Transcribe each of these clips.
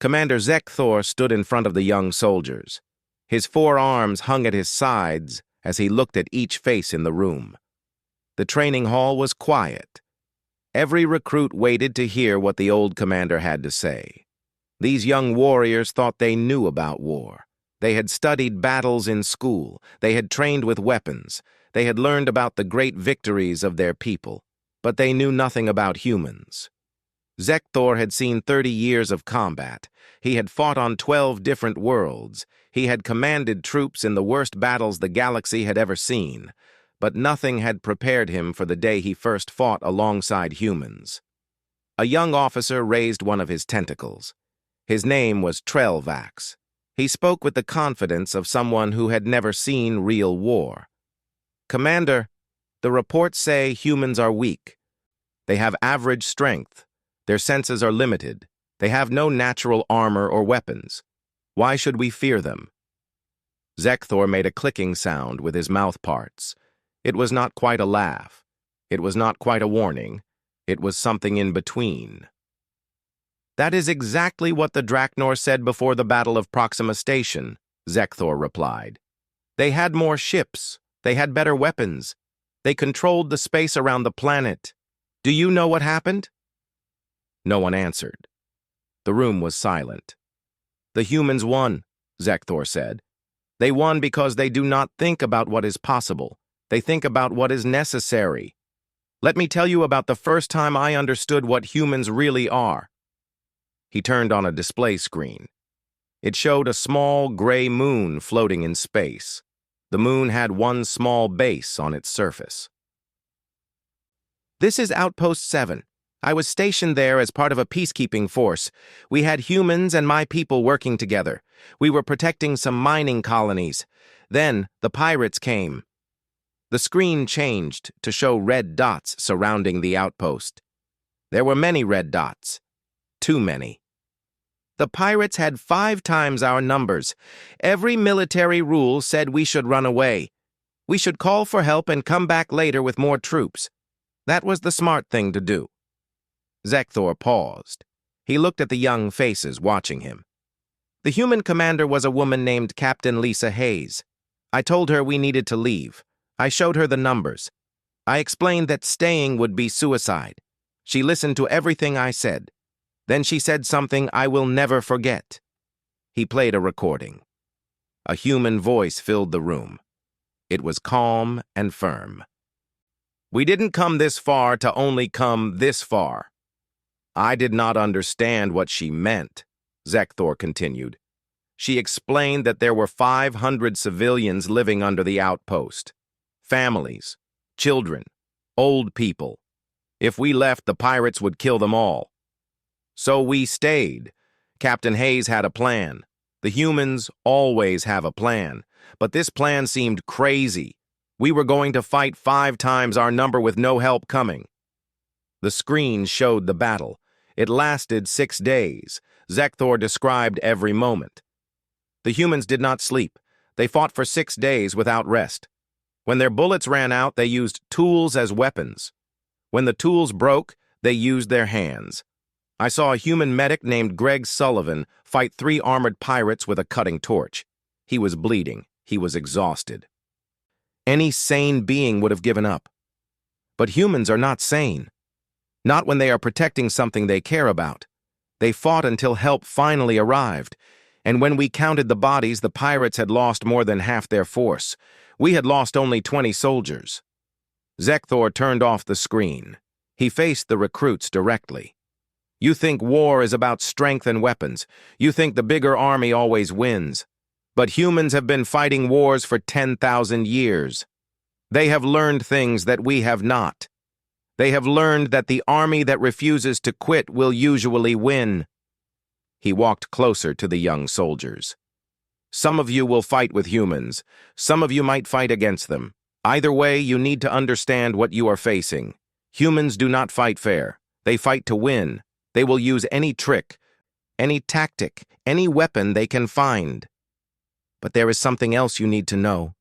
Commander Zekthor stood in front of the young soldiers. His 4 arms hung at his sides as he looked at each face in the room. The training hall was quiet. Every recruit waited to hear what the old commander had to say. These young warriors thought they knew about war. They had studied battles in school. They had trained with weapons. They had learned about the great victories of their people. But they knew nothing about humans. Zekthor had seen 30 years of combat. He had fought on 12 different worlds. He had commanded troops in the worst battles the galaxy had ever seen. But nothing had prepared him for the day he first fought alongside humans. A young officer raised one of his tentacles. His name was Trelvax. He spoke with the confidence of someone who had never seen real war. "Commander, the reports say humans are weak. They have average strength. Their senses are limited. They have no natural armor or weapons. Why should we fear them?" Zekthor made a clicking sound with his mouth parts. It was not quite a laugh. It was not quite a warning. It was something in between. "That is exactly what the Draknor said before the Battle of Proxima Station," Zekthor replied. "They had more ships. They had better weapons. They controlled the space around the planet. Do you know what happened?" No one answered. The room was silent. "The humans won," Zekthor said. "They won because they do not think about what is possible. They think about what is necessary. Let me tell you about the first time I understood what humans really are." He turned on a display screen. It showed a small gray moon floating in space. The moon had one small base on its surface. "This is Outpost 7. I was stationed there as part of a peacekeeping force. We had humans and my people working together. We were protecting some mining colonies. Then the pirates came." The screen changed to show red dots surrounding the outpost. There were many red dots. Too many. "The pirates had 5 times our numbers. Every military rule said we should run away. We should call for help and come back later with more troops. That was the smart thing to do." Zekthor paused. He looked at the young faces watching him. "The human commander was a woman named Captain Lisa Hayes. I told her we needed to leave. I showed her the numbers. I explained that staying would be suicide. She listened to everything I said. Then she said something I will never forget." He played a recording. A human voice filled the room. It was calm and firm. "We didn't come this far to only come this far." "I did not understand what she meant," Zekthor continued. "She explained that there were 500 civilians living under the outpost. Families, children, old people. If we left, the pirates would kill them all. So we stayed. Captain Hayes had a plan. The humans always have a plan. But this plan seemed crazy. We were going to fight 5 times our number with no help coming." The screen showed the battle. It lasted 6 days. Zekthor described every moment. The humans did not sleep. They fought for 6 days without rest. When their bullets ran out, they used tools as weapons. When the tools broke, they used their hands. I saw a human medic named Greg Sullivan fight 3 armored pirates with a cutting torch. He was bleeding. He was exhausted. Any sane being would have given up. But humans are not sane. Not when they are protecting something they care about. They fought until help finally arrived. And when we counted the bodies, the pirates had lost more than half their force. We had lost only 20 soldiers. Zekthor turned off the screen. He faced the recruits directly. "You think war is about strength and weapons. You think the bigger army always wins. But humans have been fighting wars for 10,000 years. They have learned things that we have not. They have learned that the army that refuses to quit will usually win." He walked closer to the young soldiers. "Some of you will fight with humans. Some of you might fight against them. Either way, you need to understand what you are facing. Humans do not fight fair. They fight to win. They will use any trick, any tactic, any weapon they can find. But there is something else you need to know.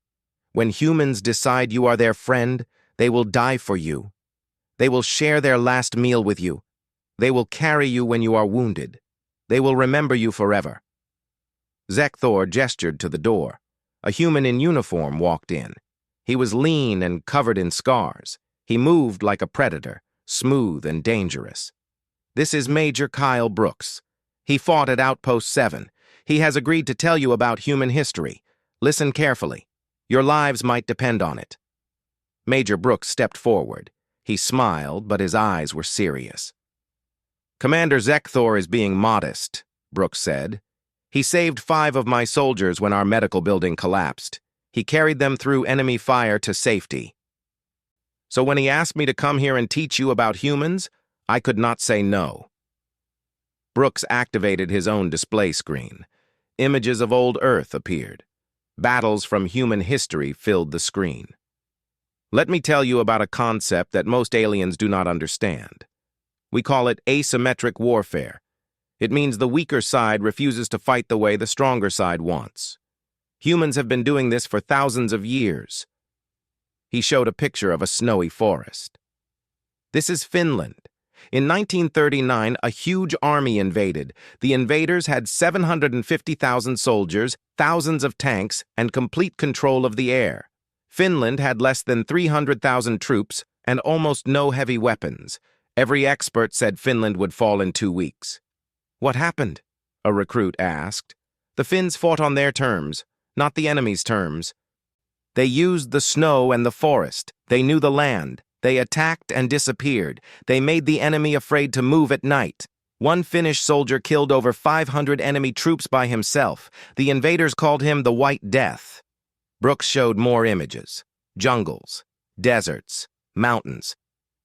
When humans decide you are their friend, they will die for you. They will share their last meal with you. They will carry you when you are wounded. They will remember you forever." Zekthor gestured to the door. A human in uniform walked in. He was lean and covered in scars. He moved like a predator, smooth and dangerous. "This is Major Kyle Brooks. He fought at Outpost 7. He has agreed to tell you about human history. Listen carefully. Your lives might depend on it." Major Brooks stepped forward. He smiled, but his eyes were serious. "Commander Zekthor is being modest," Brooks said. "He saved 5 of my soldiers when our medical building collapsed. He carried them through enemy fire to safety. So when he asked me to come here and teach you about humans, I could not say no." Brooks activated his own display screen. Images of old Earth appeared. Battles from human history filled the screen. "Let me tell you about a concept that most aliens do not understand. We call it asymmetric warfare. It means the weaker side refuses to fight the way the stronger side wants. Humans have been doing this for thousands of years." He showed a picture of a snowy forest. "This is Finland. In 1939, a huge army invaded. The invaders had 750,000 soldiers, thousands of tanks, and complete control of the air. Finland had less than 300,000 troops and almost no heavy weapons. Every expert said Finland would fall in 2 weeks. "What happened?" a recruit asked. "The Finns fought on their terms, not the enemy's terms. They used the snow and the forest. They knew the land. They attacked and disappeared. They made the enemy afraid to move at night. One Finnish soldier killed over 500 enemy troops by himself. The invaders called him the White Death." Brooks showed more images. Jungles, deserts, mountains.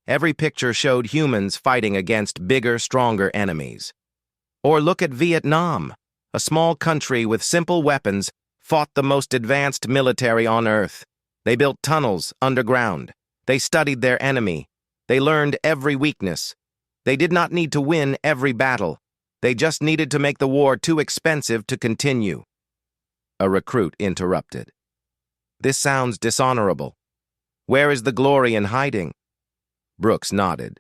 Every picture showed humans fighting against bigger, stronger enemies. Or look at Vietnam. A small country with simple weapons fought the most advanced military on Earth. They built tunnels underground. They studied their enemy. They learned every weakness. They did not need to win every battle. They just needed to make the war too expensive to continue. A recruit interrupted. "This sounds dishonorable. Where is the glory in hiding?" Brooks nodded.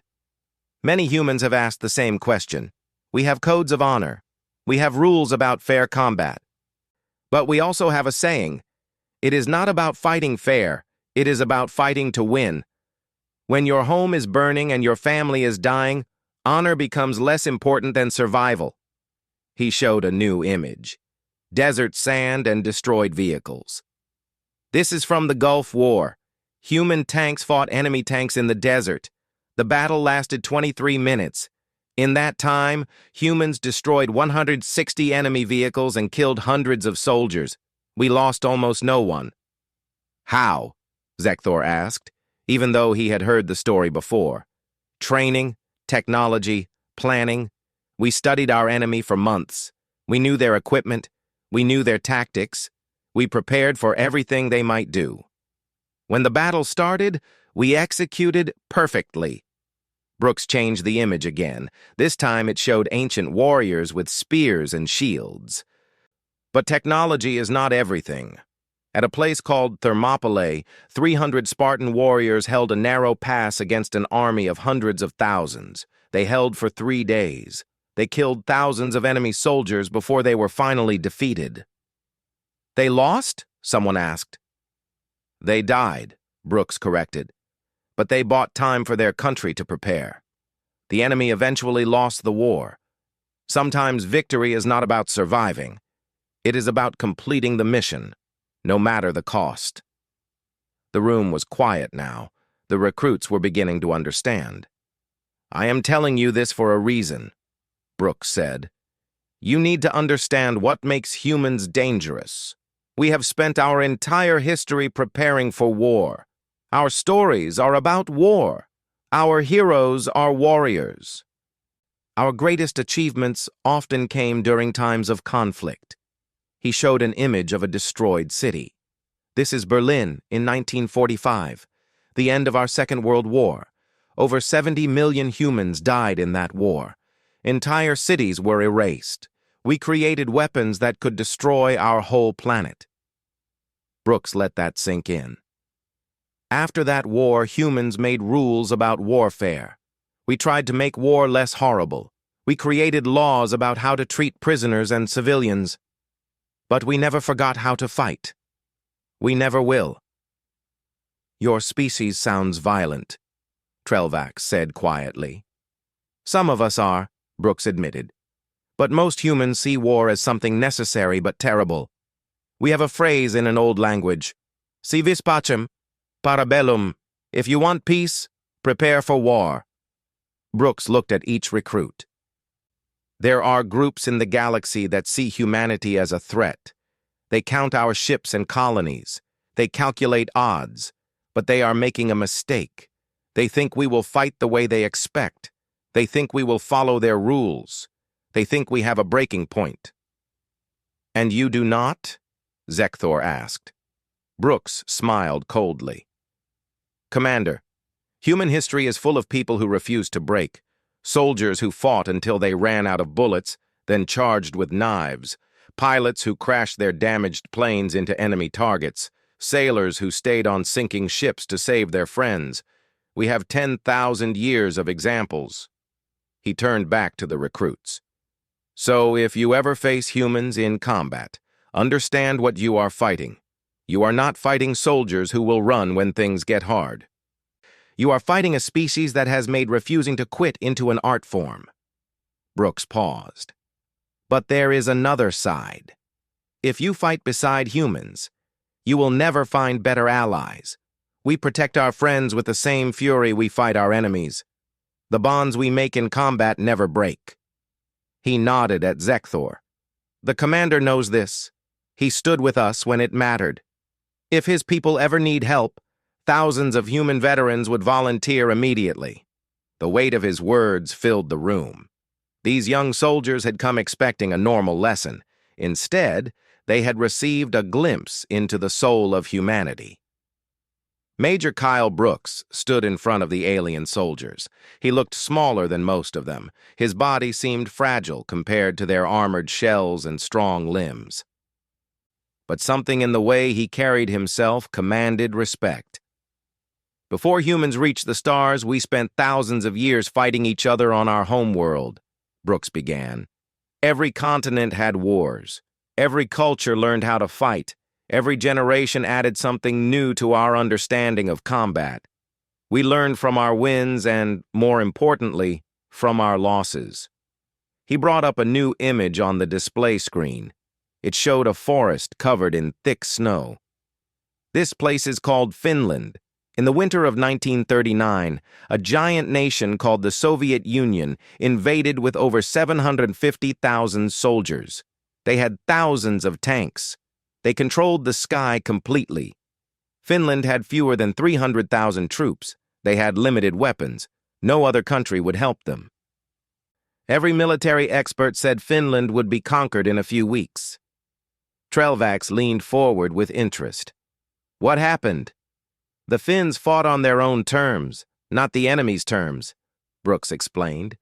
"Many humans have asked the same question. We have codes of honor. We have rules about fair combat. But we also have a saying, it is not about fighting fair, it is about fighting to win. When your home is burning and your family is dying, honor becomes less important than survival." He showed a new image. Desert sand and destroyed vehicles. "This is from the Gulf War. Human tanks fought enemy tanks in the desert. The battle lasted 23 minutes. In that time, humans destroyed 160 enemy vehicles and killed hundreds of soldiers. We lost almost no one." "How?" Zekthor asked, even though he had heard the story before. "Training, technology, planning. We studied our enemy for months. We knew their equipment. We knew their tactics. We prepared for everything they might do. When the battle started, we executed perfectly." Brooks changed the image again. This time it showed ancient warriors with spears and shields. But technology is not everything. At a place called Thermopylae, 300 Spartan warriors held a narrow pass against an army of hundreds of thousands. They held for 3 days. They killed thousands of enemy soldiers before they were finally defeated. "They lost?" someone asked. "They died," Brooks corrected. "But they bought time for their country to prepare. The enemy eventually lost the war. Sometimes victory is not about surviving. It is about completing the mission, no matter the cost." The room was quiet now. The recruits were beginning to understand. "I am telling you this for a reason," Brooks said. "You need to understand what makes humans dangerous. We have spent our entire history preparing for war. Our stories are about war. Our heroes are warriors. Our greatest achievements often came during times of conflict." He showed an image of a destroyed city. "This is Berlin in 1945, the end of our Second World War. Over 70 million humans died in that war. Entire cities were erased. We created weapons that could destroy our whole planet." Brooks let that sink in. "After that war, humans made rules about warfare. We tried to make war less horrible. We created laws about how to treat prisoners and civilians. But we never forgot how to fight. We never will. Your species sounds violent, Trelvax said quietly. Some of us are, Brooks admitted. But most humans see war as something necessary but terrible. We have a phrase in an old language, Si vis pacem, para bellum. If you want peace, prepare for war. Brooks looked at each recruit. There are groups in the galaxy that see humanity as a threat. They count our ships and colonies. They calculate odds. But they are making a mistake. They think we will fight the way they expect. They think we will follow their rules. They think we have a breaking point. And you do not? Zekthor asked. Brooks smiled coldly. Commander, human history is full of people who refuse to break. Soldiers who fought until they ran out of bullets, then charged with knives. Pilots who crashed their damaged planes into enemy targets. Sailors who stayed on sinking ships to save their friends. We have 10,000 years of examples. He turned back to the recruits. So if you ever face humans in combat, understand what you are fighting. You are not fighting soldiers who will run when things get hard. You are fighting a species that has made refusing to quit into an art form. Brooks paused. But there is another side. If you fight beside humans, you will never find better allies. We protect our friends with the same fury we fight our enemies. The bonds we make in combat never break. He nodded at Zekthor. The commander knows this. He stood with us when it mattered. If his people ever need help, thousands of human veterans would volunteer immediately. The weight of his words filled the room. These young soldiers had come expecting a normal lesson. Instead, they had received a glimpse into the soul of humanity. Major Kyle Brooks stood in front of the alien soldiers. He looked smaller than most of them. His body seemed fragile compared to their armored shells and strong limbs. But something in the way he carried himself commanded respect. Before humans reached the stars, we spent thousands of years fighting each other on our homeworld, Brooks began. Every continent had wars. Every culture learned how to fight. Every generation added something new to our understanding of combat. We learned from our wins and, more importantly, from our losses. He brought up a new image on the display screen. It showed a forest covered in thick snow. This place is called Finland. In the winter of 1939, a giant nation called the Soviet Union invaded with over 750,000 soldiers. They had thousands of tanks. They controlled the sky completely. Finland had fewer than 300,000 troops. They had limited weapons. No other country would help them. Every military expert said Finland would be conquered in a few weeks. Trelvax leaned forward with interest. What happened? The Finns fought on their own terms, not the enemy's terms, Brooks explained.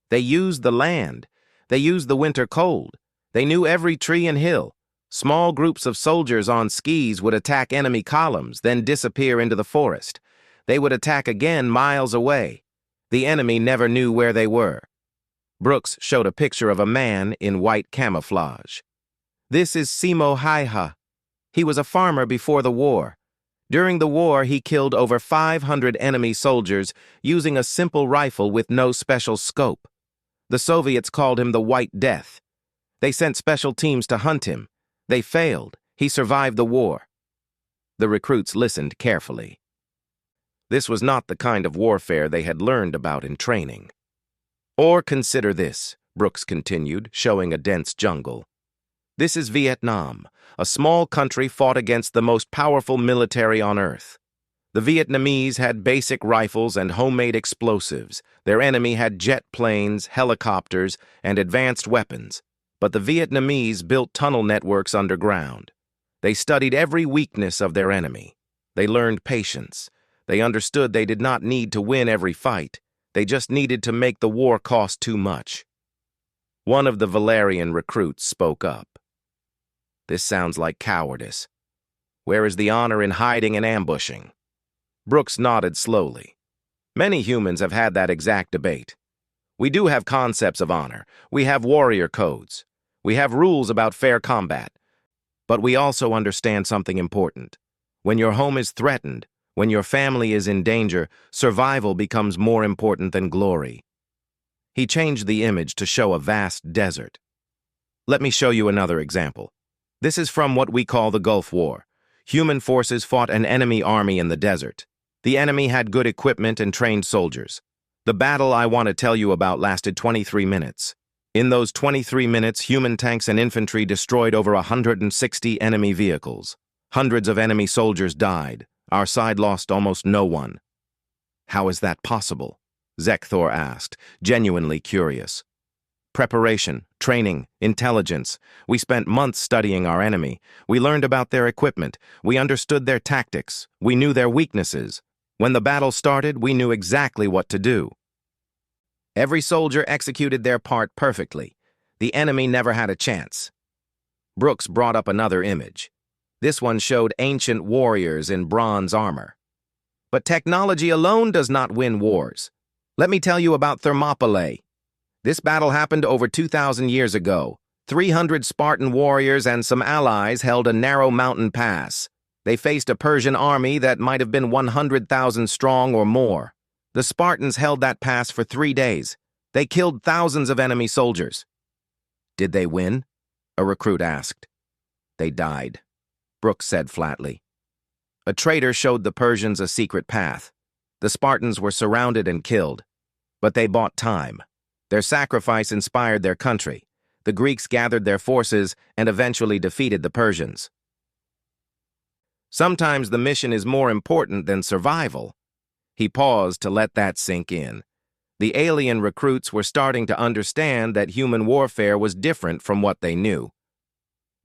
They used the land. They used the winter cold. They knew every tree and hill. Small groups of soldiers on skis would attack enemy columns, then disappear into the forest. They would attack again miles away. The enemy never knew where they were. Brooks showed a picture of a man in white camouflage. This is Simo Haiha. He was a farmer before the war. During the war, he killed over 500 enemy soldiers using a simple rifle with no special scope. The Soviets called him the White Death. They sent special teams to hunt him. They failed. He survived the war. The recruits listened carefully. This was not the kind of warfare they had learned about in training. Or consider this, Brooks continued, showing a dense jungle. This is Vietnam. A small country fought against the most powerful military on Earth. The Vietnamese had basic rifles and homemade explosives. Their enemy had jet planes, helicopters, and advanced weapons. But the Vietnamese built tunnel networks underground. They studied every weakness of their enemy. They learned patience. They understood they did not need to win every fight. They just needed to make the war cost too much. One of the Valerian recruits spoke up. This sounds like cowardice. Where is the honor in hiding and ambushing? Brooks nodded slowly. Many humans have had that exact debate. We do have concepts of honor. We have warrior codes. We have rules about fair combat. But we also understand something important. When your home is threatened, when your family is in danger, survival becomes more important than glory. He changed the image to show a vast desert. Let me show you another example. This is from what we call the Gulf War. Human forces fought an enemy army in the desert. The enemy had good equipment and trained soldiers. The battle I want to tell you about lasted 23 minutes. In those 23 minutes, human tanks and infantry destroyed over 160 enemy vehicles. Hundreds of enemy soldiers died. Our side lost almost no one. How is that possible? Zekthor asked, genuinely curious. Preparation, training, intelligence. We spent months studying our enemy. We learned about their equipment. We understood their tactics. We knew their weaknesses. When the battle started, we knew exactly what to do. Every soldier executed their part perfectly. The enemy never had a chance. Brooks brought up another image. This one showed ancient warriors in bronze armor. But technology alone does not win wars. Let me tell you about Thermopylae. This battle happened over 2,000 years ago. 300 Spartan warriors and some allies held a narrow mountain pass. They faced a Persian army that might have been 100,000 strong or more. The Spartans held that pass for 3 days. They killed thousands of enemy soldiers. Did they win? A recruit asked. They died, Brooks said flatly. A traitor showed the Persians a secret path. The Spartans were surrounded and killed. But they bought time. Their sacrifice inspired their country. The Greeks gathered their forces and eventually defeated the Persians. Sometimes the mission is more important than survival. He paused to let that sink in. The alien recruits were starting to understand that human warfare was different from what they knew.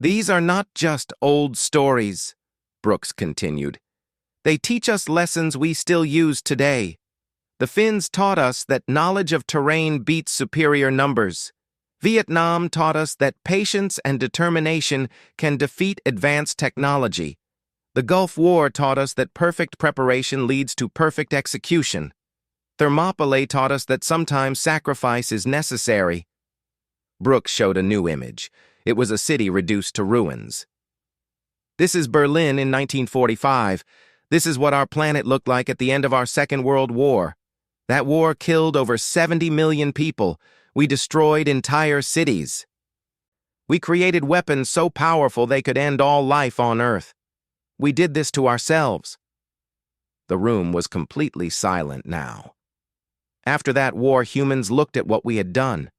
These are not just old stories, Brooks continued. They teach us lessons we still use today. The Finns taught us that knowledge of terrain beats superior numbers. Vietnam taught us that patience and determination can defeat advanced technology. The Gulf War taught us that perfect preparation leads to perfect execution. Thermopylae taught us that sometimes sacrifice is necessary. Brooks showed a new image. It was a city reduced to ruins. This is Berlin in 1945. This is what our planet looked like at the end of our Second World War. That war killed over 70 million people. We destroyed entire cities. We created weapons so powerful they could end all life on Earth. We did this to ourselves. The room was completely silent now. After that war, humans looked at what we had done.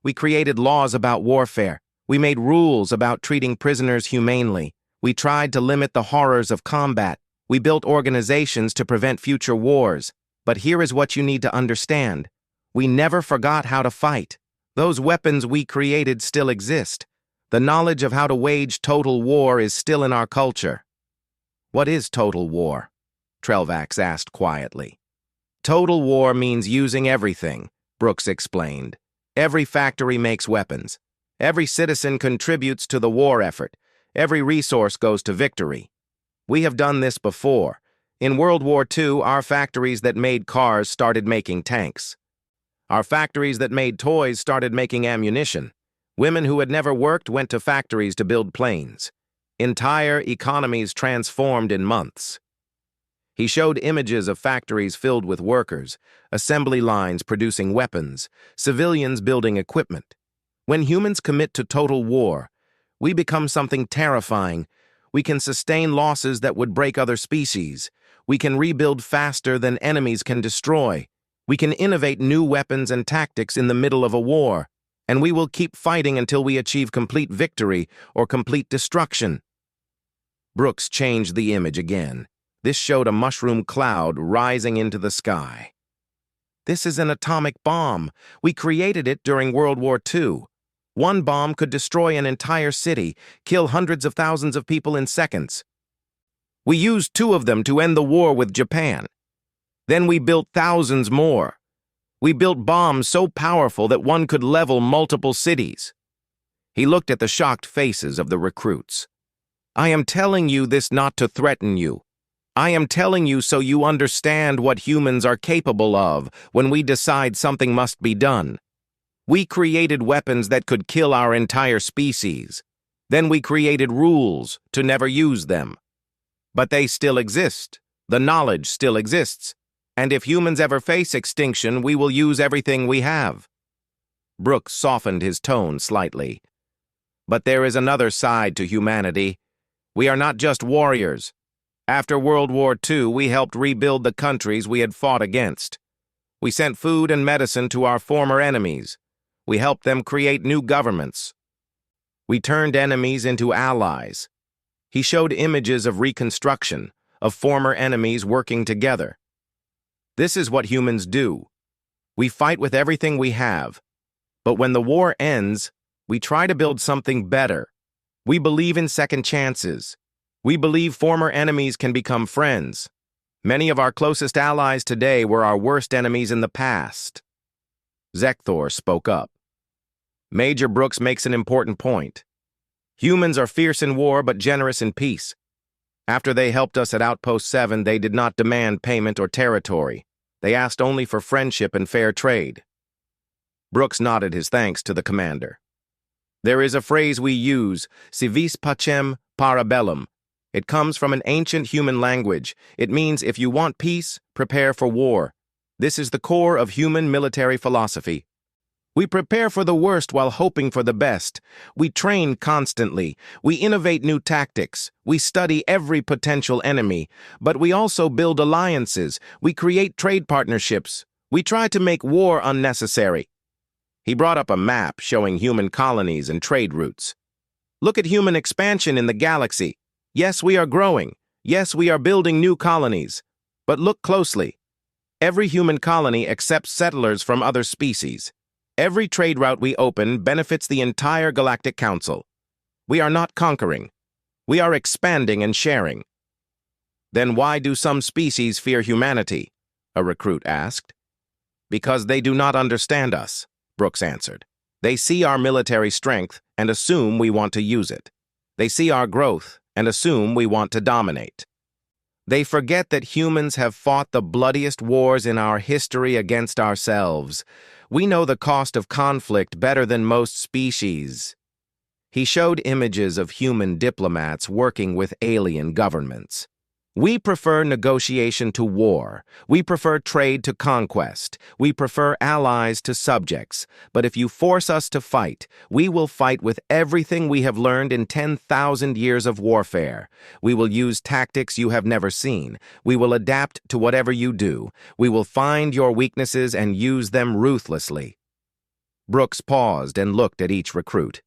We created laws about warfare. We made rules about treating prisoners humanely. We tried to limit the horrors of combat. We built organizations to prevent future wars. But here is what you need to understand. We never forgot how to fight. Those weapons we created still exist. The knowledge of how to wage total war is still in our culture. What is total war? Trelvax asked quietly. Total war means using everything, Brooks explained. Every factory makes weapons. Every citizen contributes to the war effort. Every resource goes to victory. We have done this before. In World War II, our factories that made cars started making tanks. Our factories that made toys started making ammunition. Women who had never worked went to factories to build planes. Entire economies transformed in months. He showed images of factories filled with workers, assembly lines producing weapons, civilians building equipment. When humans commit to total war, we become something terrifying. We can sustain losses that would break other species. We can rebuild faster than enemies can destroy. We can innovate new weapons and tactics in the middle of a war. And we will keep fighting until we achieve complete victory or complete destruction. Brooks changed the image again. This showed a mushroom cloud rising into the sky. This is an atomic bomb. We created it during World War II. One bomb could destroy an entire city, kill hundreds of thousands of people in seconds. We used 2 of them to end the war with Japan. Then we built thousands more. We built bombs so powerful that one could level multiple cities. He looked at the shocked faces of the recruits. I am telling you this not to threaten you. I am telling you so you understand what humans are capable of when we decide something must be done. We created weapons that could kill our entire species. Then we created rules to never use them. But they still exist. The knowledge still exists. And if humans ever face extinction, we will use everything we have. Brooks softened his tone slightly. But there is another side to humanity. We are not just warriors. After World War II, we helped rebuild the countries we had fought against. We sent food and medicine to our former enemies. We helped them create new governments. We turned enemies into allies. He showed images of reconstruction, of former enemies working together. This is what humans do. We fight with everything we have. But when the war ends, we try to build something better. We believe in second chances. We believe former enemies can become friends. Many of our closest allies today were our worst enemies in the past. Zekthor spoke up. Major Brooks makes an important point. Humans are fierce in war but generous in peace. After they helped us at Outpost 7, they did not demand payment or territory. They asked only for friendship and fair trade. Brooks nodded his thanks to the commander. There is a phrase we use, si vis pacem, para bellum. It comes from an ancient human language. It means if you want peace, prepare for war. This is the core of human military philosophy. We prepare for the worst while hoping for the best. We train constantly. We innovate new tactics. We study every potential enemy. But we also build alliances. We create trade partnerships. We try to make war unnecessary. He brought up a map showing human colonies and trade routes. Look at human expansion in the galaxy. Yes, we are growing. Yes, we are building new colonies. But look closely. Every human colony accepts settlers from other species. Every trade route we open benefits the entire Galactic Council. We are not conquering. We are expanding and sharing. Then why do some species fear humanity? A recruit asked. Because they do not understand us, Brooks answered. They see our military strength and assume we want to use it. They see our growth and assume we want to dominate. They forget that humans have fought the bloodiest wars in our history against ourselves. We know the cost of conflict better than most species. He showed images of human diplomats working with alien governments. We prefer negotiation to war. We prefer trade to conquest. We prefer allies to subjects. But if you force us to fight, we will fight with everything we have learned in 10,000 years of warfare. We will use tactics you have never seen. We will adapt to whatever you do. We will find your weaknesses and use them ruthlessly. Brooks paused and looked at each recruit.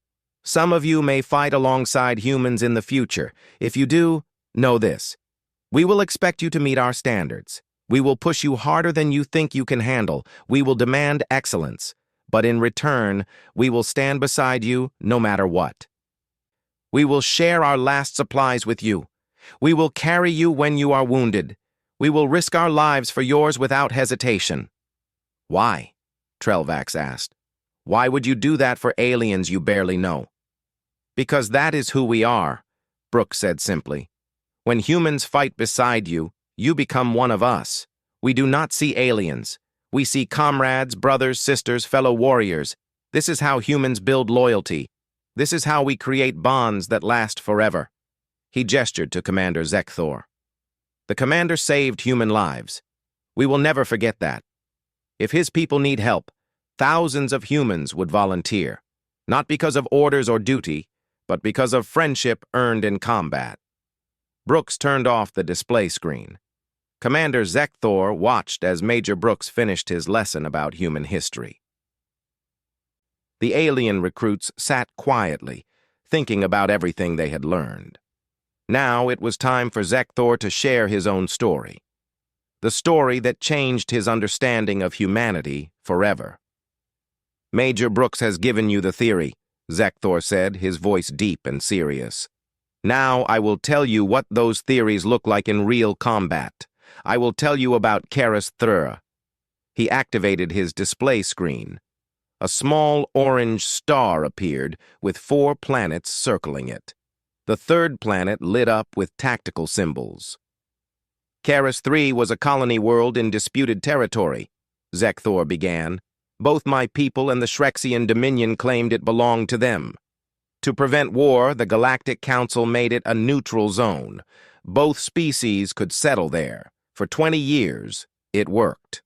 Some of you may fight alongside humans in the future. If you do, know this. We will expect you to meet our standards. We will push you harder than you think you can handle. We will demand excellence. But in return, we will stand beside you no matter what. We will share our last supplies with you. We will carry you when you are wounded. We will risk our lives for yours without hesitation. Why? Trelvax asked. Why would you do that for aliens you barely know? Because that is who we are, Brooks said simply. When humans fight beside you, you become one of us. We do not see aliens. We see comrades, brothers, sisters, fellow warriors. This is how humans build loyalty. This is how we create bonds that last forever. He gestured to Commander Zekthor. The commander saved human lives. We will never forget that. If his people need help, thousands of humans would volunteer, not because of orders or duty, but because of friendship earned in combat. Brooks turned off the display screen. Commander Zekthor watched as Major Brooks finished his lesson about human history. The alien recruits sat quietly, thinking about everything they had learned. Now it was time for Zekthor to share his own story. The story that changed his understanding of humanity forever. Major Brooks has given you the theory, Zekthor said, his voice deep and serious. Now I will tell you what those theories look like in real combat. I will tell you about Karis Thrur. He activated his display screen. A small orange star appeared with 4 planets circling it. The third planet lit up with tactical symbols. Karis 3 was a colony world in disputed territory, Zekthor began. Both my people and the Shrexian Dominion claimed it belonged to them. To prevent war, the Galactic Council made it a neutral zone. Both species could settle there. For 20 years, it worked.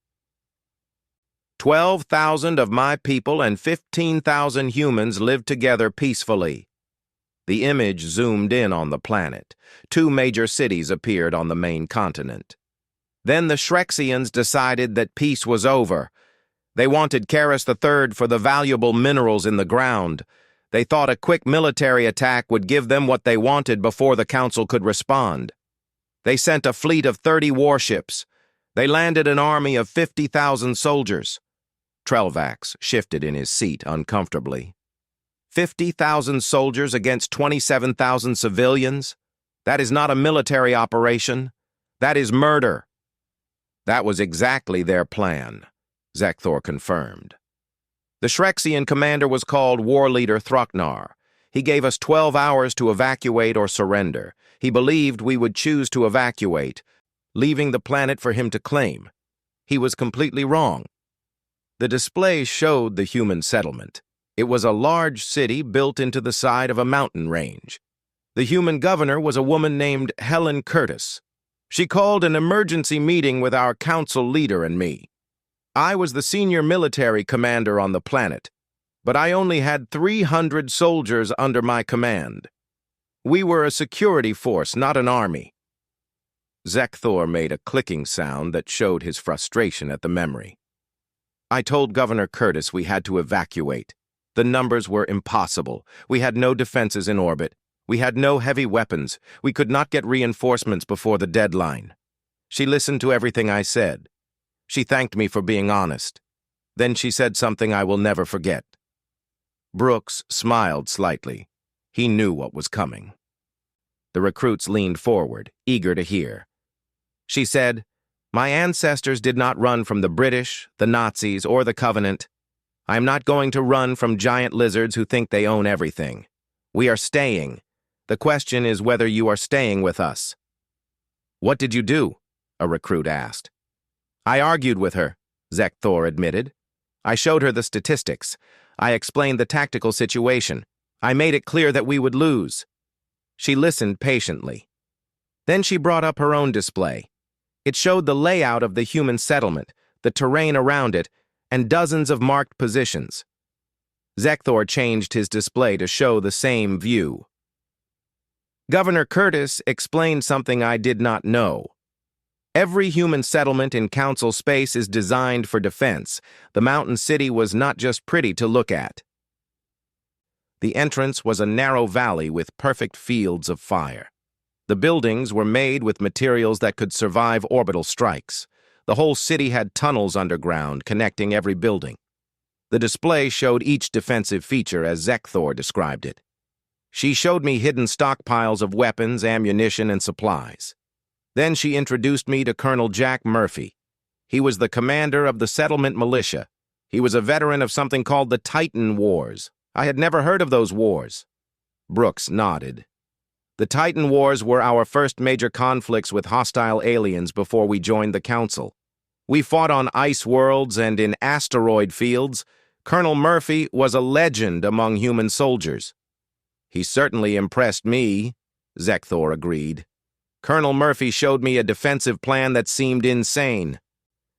12,000 of my people and 15,000 humans lived together peacefully. The image zoomed in on the planet. 2 major cities appeared on the main continent. Then the Shrexians decided that peace was over. They wanted Karis III for the valuable minerals in the ground. They thought a quick military attack would give them what they wanted before the Council could respond. They sent a fleet of 30 warships. They landed an army of 50,000 soldiers. Trelvax shifted in his seat uncomfortably. 50,000 soldiers against 27,000 civilians? That is not a military operation. That is murder. That was exactly their plan, Zekthor confirmed. The Shrexian commander was called War Leader Throcknar. He gave us 12 hours to evacuate or surrender. He believed we would choose to evacuate, leaving the planet for him to claim. He was completely wrong. The display showed the human settlement. It was a large city built into the side of a mountain range. The human governor was a woman named Helen Curtis. She called an emergency meeting with our council leader and me. I was the senior military commander on the planet, but I only had 300 soldiers under my command. We were a security force, not an army. Zekthor made a clicking sound that showed his frustration at the memory. I told Governor Curtis we had to evacuate. The numbers were impossible. We had no defenses in orbit. We had no heavy weapons. We could not get reinforcements before the deadline. She listened to everything I said. She thanked me for being honest. Then she said something I will never forget. Brooks smiled slightly. He knew what was coming. The recruits leaned forward, eager to hear. She said, "My ancestors did not run from the British, the Nazis, or the Covenant. I am not going to run from giant lizards who think they own everything. We are staying. The question is whether you are staying with us." "What did you do?" a recruit asked. "I argued with her," Zekthor admitted. "I showed her the statistics. I explained the tactical situation. I made it clear that we would lose." She listened patiently. Then she brought up her own display. It showed the layout of the human settlement, the terrain around it, and dozens of marked positions. Zekthor changed his display to show the same view. Governor Curtis explained something I did not know. Every human settlement in Council space is designed for defense. The mountain city was not just pretty to look at. The entrance was a narrow valley with perfect fields of fire. The buildings were made with materials that could survive orbital strikes. The whole city had tunnels underground connecting every building. The display showed each defensive feature as Zekthor described it. She showed me hidden stockpiles of weapons, ammunition, and supplies. Then she introduced me to Colonel Jack Murphy. He was the commander of the settlement militia. He was a veteran of something called the Titan Wars. I had never heard of those wars. Brooks nodded. The Titan Wars were our first major conflicts with hostile aliens before we joined the Council. We fought on ice worlds and in asteroid fields. Colonel Murphy was a legend among human soldiers. "He certainly impressed me," Zekthor agreed. "Colonel Murphy showed me a defensive plan that seemed insane.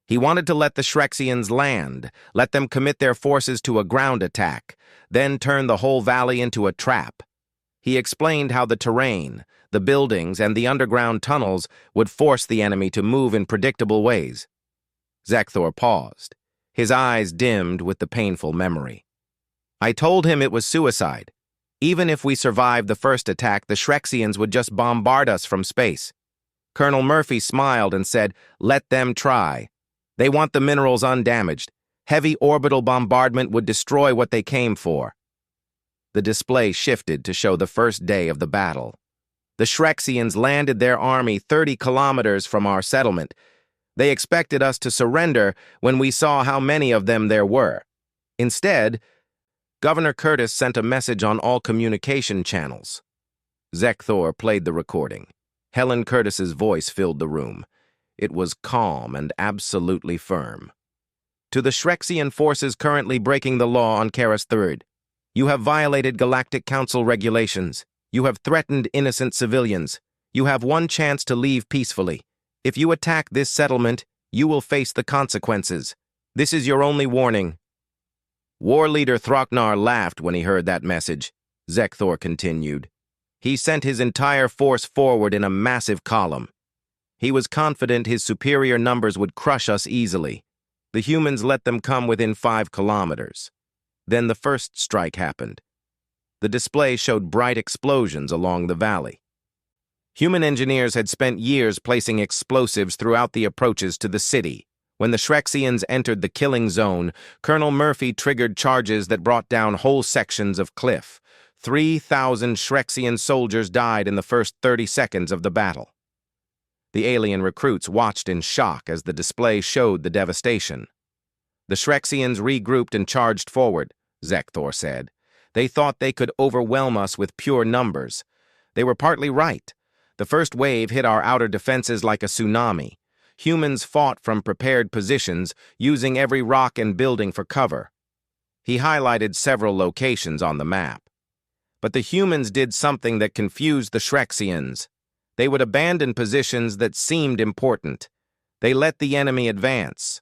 He wanted to let the Shrexians land, let them commit their forces to a ground attack, then turn the whole valley into a trap. He explained how the terrain, the buildings, and the underground tunnels would force the enemy to move in predictable ways." Zekthor paused. His eyes dimmed with the painful memory. "I told him it was suicide. Even if we survived the first attack, the Shrexians would just bombard us from space. Colonel Murphy smiled and said, 'Let them try. They want the minerals undamaged. Heavy orbital bombardment would destroy what they came for.'" The display shifted to show the first day of the battle. The Shrexians landed their army 30 kilometers from our settlement. They expected us to surrender when we saw how many of them there were. Instead, Governor Curtis sent a message on all communication channels. Zekthor played the recording. Helen Curtis's voice filled the room. It was calm and absolutely firm. To the Shrexian forces currently breaking the law on Karas III, you have violated Galactic Council regulations. You have threatened innocent civilians. You have one chance to leave peacefully. If you attack this settlement, you will face the consequences. This is your only warning. War leader Throcknar laughed when he heard that message. Zekthor continued. He sent his entire force forward in a massive column. He was confident his superior numbers would crush us easily. The humans let them come within 5 kilometers. Then the first strike happened. The display showed bright explosions along the valley. Human engineers had spent years placing explosives throughout the approaches to the city. When the Shrexians entered the killing zone, Colonel Murphy triggered charges that brought down whole sections of cliff. 3,000 Shrexian soldiers died in the first 30 seconds of the battle. The alien recruits watched in shock as the display showed the devastation. The Shrexians regrouped and charged forward, Zekthor said. They thought they could overwhelm us with pure numbers. They were partly right. The first wave hit our outer defenses like a tsunami. Humans fought from prepared positions, using every rock and building for cover. He highlighted several locations on the map. But the humans did something that confused the Shrexians. They would abandon positions that seemed important. They let the enemy advance.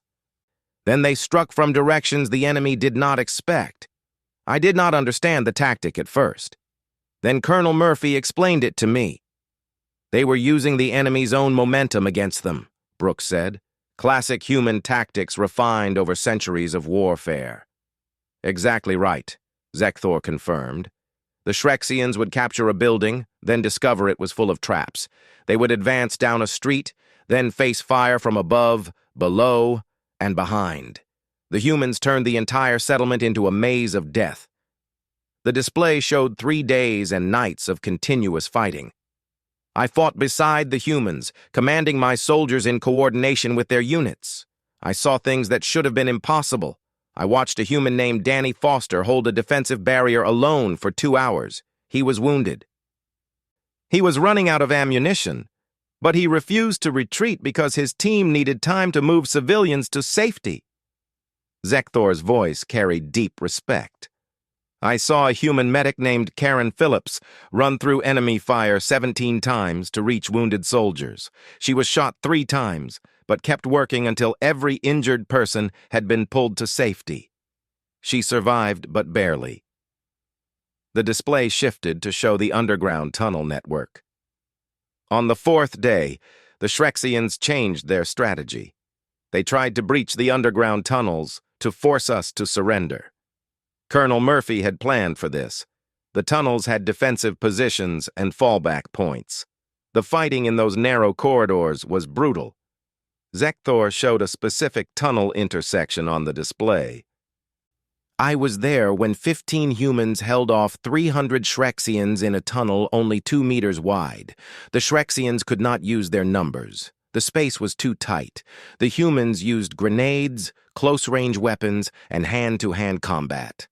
Then they struck from directions the enemy did not expect. I did not understand the tactic at first. Then Colonel Murphy explained it to me. They were using the enemy's own momentum against them, Brooks said. Classic human tactics refined over centuries of warfare. Exactly right, Zekthor confirmed. The Shrexians would capture a building, then discover it was full of traps. They would advance down a street, then face fire from above, below, and behind. The humans turned the entire settlement into a maze of death. The display showed 3 days and nights of continuous fighting. I fought beside the humans, commanding my soldiers in coordination with their units. I saw things that should have been impossible. I watched a human named Danny Foster hold a defensive barrier alone for 2 hours. He was wounded. He was running out of ammunition, but he refused to retreat because his team needed time to move civilians to safety. Zekthor's voice carried deep respect. I saw a human medic named Karen Phillips run through enemy fire 17 times to reach wounded soldiers. She was shot 3 times, but kept working until every injured person had been pulled to safety. She survived, but barely. The display shifted to show the underground tunnel network. On the 4th day, the Shrexians changed their strategy. They tried to breach the underground tunnels to force us to surrender. Colonel Murphy had planned for this. The tunnels had defensive positions and fallback points. The fighting in those narrow corridors was brutal. Zekthor showed a specific tunnel intersection on the display. I was there when 15 humans held off 300 Shrexians in a tunnel only 2 meters wide. The Shrexians could not use their numbers. The space was too tight. The humans used grenades, close-range weapons, and hand-to-hand combat.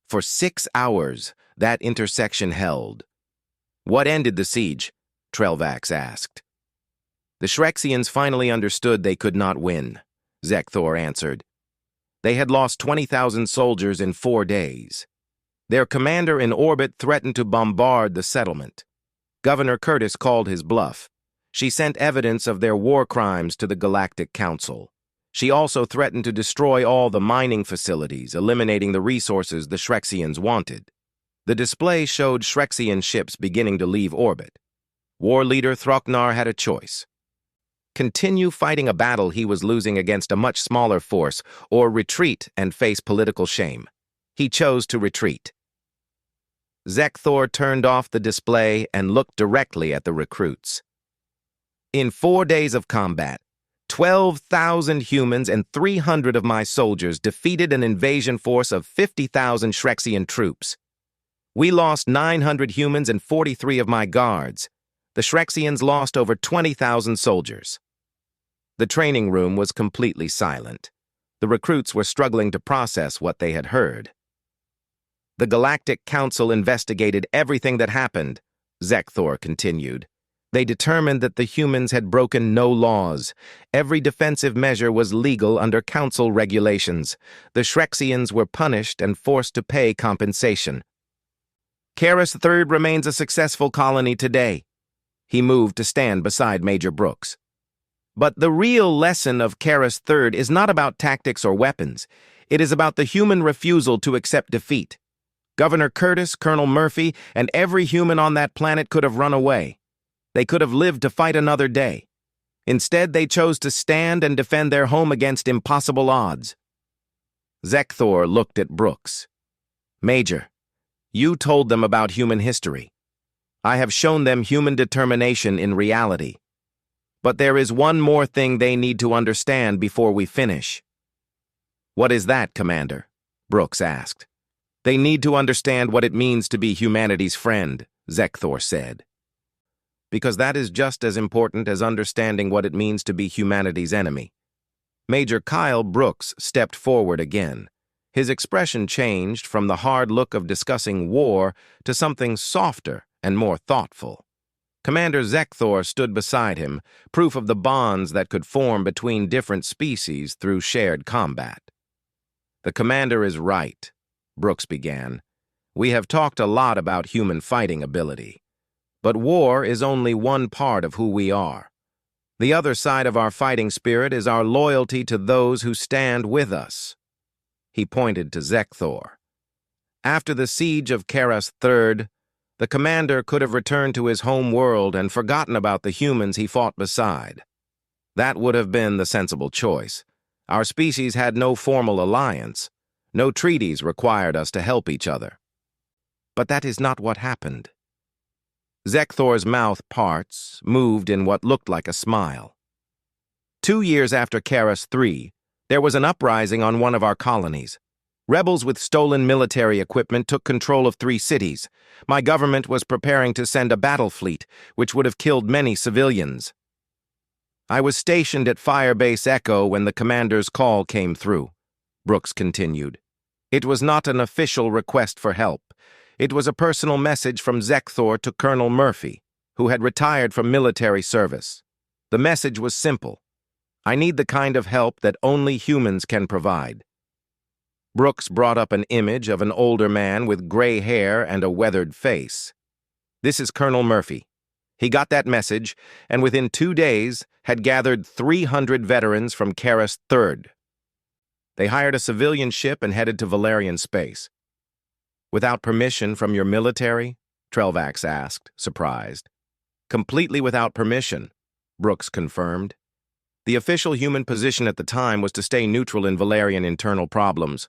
For 6 hours, that intersection held. What ended the siege? Trelvax asked. The Shrexians finally understood they could not win, Zekthor answered. They had lost 20,000 soldiers in 4 days. Their commander in orbit threatened to bombard the settlement. Governor Curtis called his bluff. She sent evidence of their war crimes to the Galactic Council. She also threatened to destroy all the mining facilities, eliminating the resources the Shrexians wanted. The display showed Shrexian ships beginning to leave orbit. War leader Throcknar had a choice. Continue fighting a battle he was losing against a much smaller force, or retreat and face political shame. He chose to retreat. Zekthor turned off the display and looked directly at the recruits. In 4 days of combat, 12,000 humans and 300 of my soldiers defeated an invasion force of 50,000 Shrexian troops. We lost 900 humans and 43 of my guards. The Shrexians lost over 20,000 soldiers. The training room was completely silent. The recruits were struggling to process what they had heard. The Galactic Council investigated everything that happened, Zekthor continued. They determined that the humans had broken no laws. Every defensive measure was legal under council regulations. The Shrexians were punished and forced to pay compensation. Karis III remains a successful colony today. He moved to stand beside Major Brooks. But the real lesson of Karis III is not about tactics or weapons. It is about the human refusal to accept defeat. Governor Curtis, Colonel Murphy, and every human on that planet could have run away. They could have lived to fight another day. Instead, they chose to stand and defend their home against impossible odds. Zekthor looked at Brooks. Major, you told them about human history. I have shown them human determination in reality. But there is one more thing they need to understand before we finish. What is that, Commander? Brooks asked. They need to understand what it means to be humanity's friend, Zekthor said. Because that is just as important as understanding what it means to be humanity's enemy. Major Kyle Brooks stepped forward again. His expression changed from the hard look of discussing war to something softer and more thoughtful. Commander Zekthor stood beside him, proof of the bonds that could form between different species through shared combat. The commander is right, Brooks began. We have talked a lot about human fighting ability. But war is only one part of who we are. The other side of our fighting spirit is our loyalty to those who stand with us. He pointed to Zekthor. After the siege of Karis III, the commander could have returned to his home world and forgotten about the humans he fought beside. That would have been the sensible choice. Our species had no formal alliance. No treaties required us to help each other. But that is not what happened. Zekthor's mouth parts, moved in what looked like a smile. 2 years after Karis III, there was an uprising on one of our colonies. Rebels with stolen military equipment took control of 3 cities. My government was preparing to send a battle fleet, which would have killed many civilians. I was stationed at Firebase Echo when the commander's call came through, Brooks continued. It was not an official request for help. It was a personal message from Zekthor to Colonel Murphy, who had retired from military service. The message was simple. I need the kind of help that only humans can provide. Brooks brought up an image of an older man with gray hair and a weathered face. This is Colonel Murphy. He got that message, and within 2 days had gathered 300 veterans from Karis III. They hired a civilian ship and headed to Valerian space. Without permission from your military? Trelvax asked, surprised. Completely without permission, Brooks confirmed. The official human position at the time was to stay neutral in Valerian internal problems.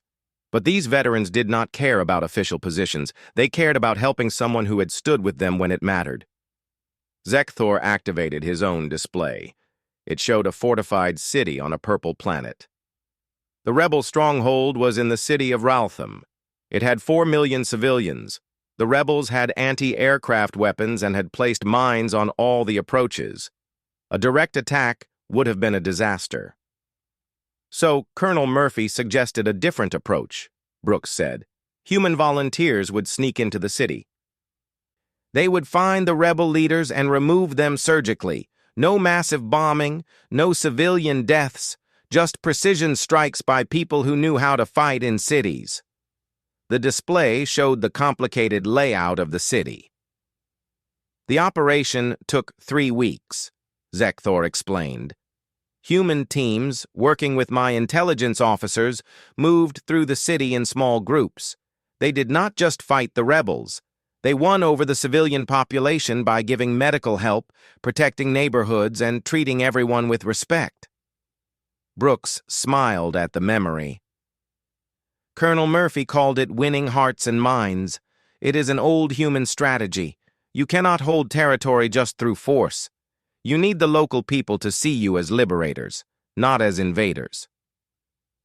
But these veterans did not care about official positions. They cared about helping someone who had stood with them when it mattered. Zekthor activated his own display. It showed a fortified city on a purple planet. The rebel stronghold was in the city of Raltham. It had 4 million civilians. The rebels had anti-aircraft weapons and had placed mines on all the approaches. A direct attack would have been a disaster. So Colonel Murphy suggested a different approach, Brooks said. Human volunteers would sneak into the city. They would find the rebel leaders and remove them surgically. No massive bombing, no civilian deaths, just precision strikes by people who knew how to fight in cities. The display showed the complicated layout of the city. The operation took 3 weeks, Zekthor explained. Human teams, working with my intelligence officers, moved through the city in small groups. They did not just fight the rebels. They won over the civilian population by giving medical help, protecting neighborhoods, and treating everyone with respect. Brooks smiled at the memory. Colonel Murphy called it winning hearts and minds. It is an old human strategy. You cannot hold territory just through force. You need the local people to see you as liberators, not as invaders.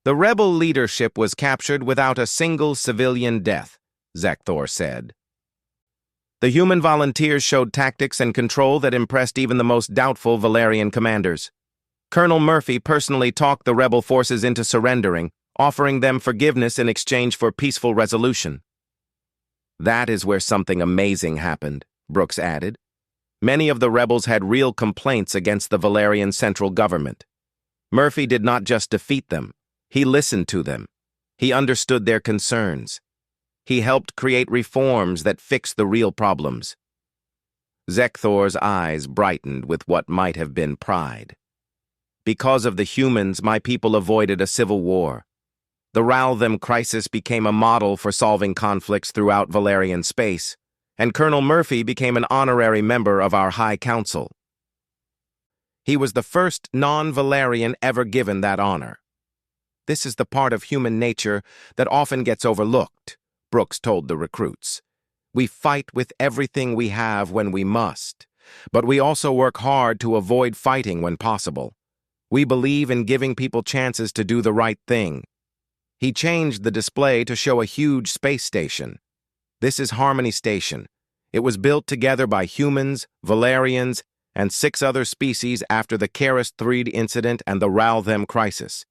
The rebel leadership was captured without a single civilian death, Zekthor said. The human volunteers showed tactics and control that impressed even the most doubtful Valerian commanders. Colonel Murphy personally talked the rebel forces into surrendering, offering them forgiveness in exchange for peaceful resolution. That is where something amazing happened, Brooks added. Many of the rebels had real complaints against the Valerian central government. Murphy did not just defeat them, he listened to them. He understood their concerns. He helped create reforms that fixed the real problems. Zekthor's eyes brightened with what might have been pride. Because of the humans, my people avoided a civil war. The Raltham crisis became a model for solving conflicts throughout Valerian space, and Colonel Murphy became an honorary member of our High Council. He was the first non-Valerian ever given that honor. This is the part of human nature that often gets overlooked, Brooks told the recruits. We fight with everything we have when we must, but we also work hard to avoid fighting when possible. We believe in giving people chances to do the right thing. He changed the display to show a huge space station. This is Harmony Station. It was built together by humans, Valerians, and 6 other species after the Karis III incident and the Raltham crisis.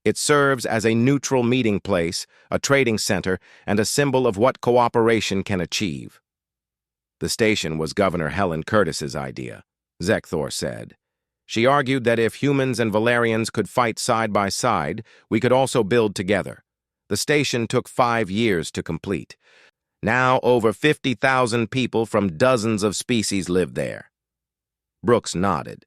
It serves as a neutral meeting place, a trading center, and a symbol of what cooperation can achieve. The station was Governor Helen Curtis's idea, Zekthor said. She argued that if humans and Valerians could fight side by side, we could also build together. The station took 5 years to complete. Now over 50,000 people from dozens of species live there. Brooks nodded.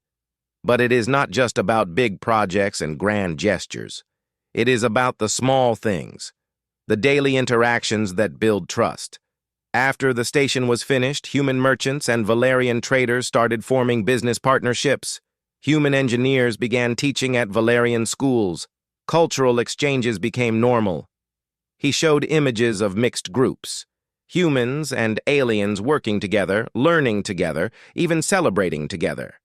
But it is not just about big projects and grand gestures. It is about the small things, the daily interactions that build trust. After the station was finished, human merchants and Valerian traders started forming business partnerships. Human engineers began teaching at Valerian schools. Cultural exchanges became normal. He showed images of mixed groups, humans and aliens working together, learning together, even celebrating together.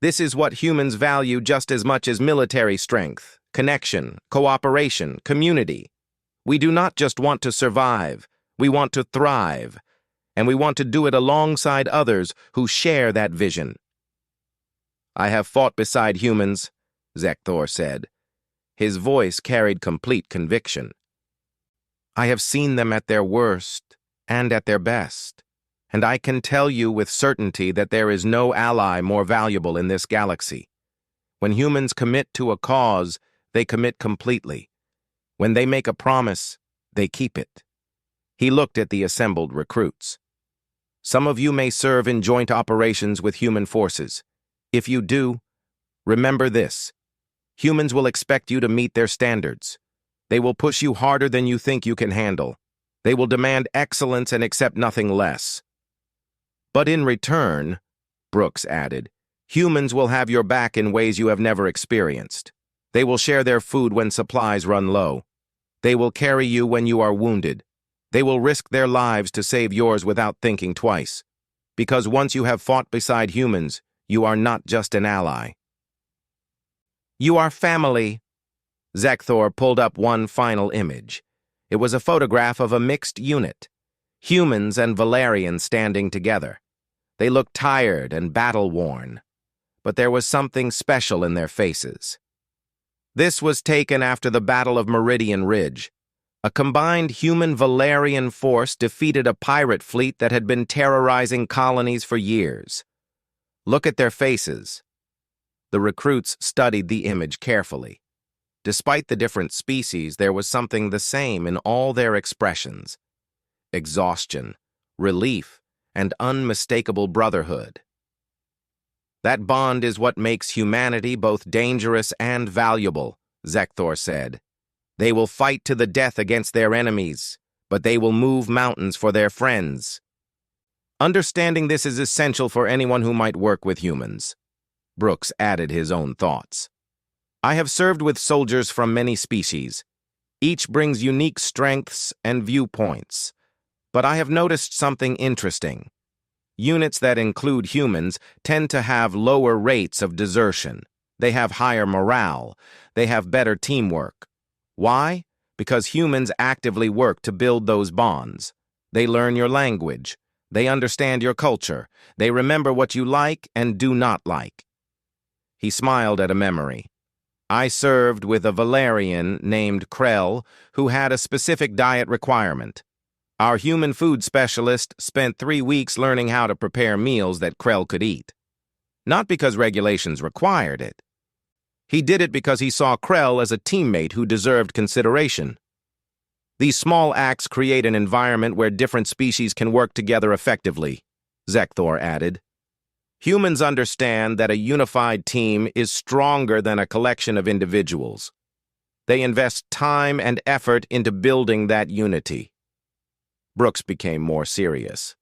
This is what humans value just as much as military strength, connection, cooperation, community. We do not just want to survive, we want to thrive, and we want to do it alongside others who share that vision. I have fought beside humans, Zekthor said. His voice carried complete conviction. I have seen them at their worst and at their best, and I can tell you with certainty that there is no ally more valuable in this galaxy. When humans commit to a cause, they commit completely. When they make a promise, they keep it. He looked at the assembled recruits. Some of you may serve in joint operations with human forces. If you do, remember this. Humans will expect you to meet their standards. They will push you harder than you think you can handle. They will demand excellence and accept nothing less. But in return, Brooks added, humans will have your back in ways you have never experienced. They will share their food when supplies run low. They will carry you when you are wounded. They will risk their lives to save yours without thinking twice. Because once you have fought beside humans, you are not just an ally. You are family. Zekthor pulled up one final image. It was a photograph of a mixed unit. Humans and Valerians standing together. They looked tired and battle-worn, but there was something special in their faces. This was taken after the Battle of Meridian Ridge. A combined human-Valerian force defeated a pirate fleet that had been terrorizing colonies for years. Look at their faces. The recruits studied the image carefully. Despite the different species, there was something the same in all their expressions. Exhaustion, relief, and unmistakable brotherhood. That bond is what makes humanity both dangerous and valuable, Zekthor said. They will fight to the death against their enemies, but they will move mountains for their friends. Understanding this is essential for anyone who might work with humans. Brooks added his own thoughts. I have served with soldiers from many species. Each brings unique strengths and viewpoints. But I have noticed something interesting. Units that include humans tend to have lower rates of desertion. They have higher morale. They have better teamwork. Why? Because humans actively work to build those bonds. They learn your language. They understand your culture. They remember what you like and do not like. He smiled at a memory. I served with a Valerian named Krell who had a specific diet requirement. Our human food specialist spent 3 weeks learning how to prepare meals that Krell could eat. Not because regulations required it. He did it because he saw Krell as a teammate who deserved consideration. These small acts create an environment where different species can work together effectively, Zekthor added. Humans understand that a unified team is stronger than a collection of individuals. They invest time and effort into building that unity. Brooks became more serious.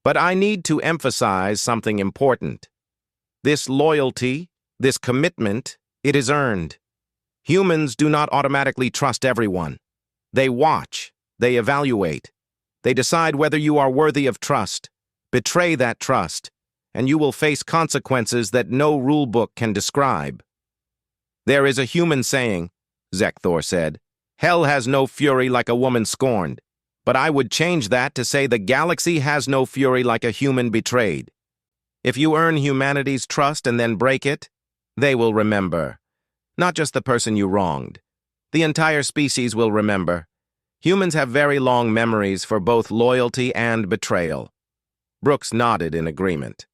But I need to emphasize something important. This loyalty, this commitment, it is earned. Humans do not automatically trust everyone. They watch, they evaluate, they decide whether you are worthy of trust. Betray that trust, and you will face consequences that no rulebook can describe. There is a human saying, Zekthor said, hell has no fury like a woman scorned, but I would change that to say the galaxy has no fury like a human betrayed. If you earn humanity's trust and then break it, they will remember. Not just the person you wronged. The entire species will remember. Humans have very long memories for both loyalty and betrayal. Brooks nodded in agreement.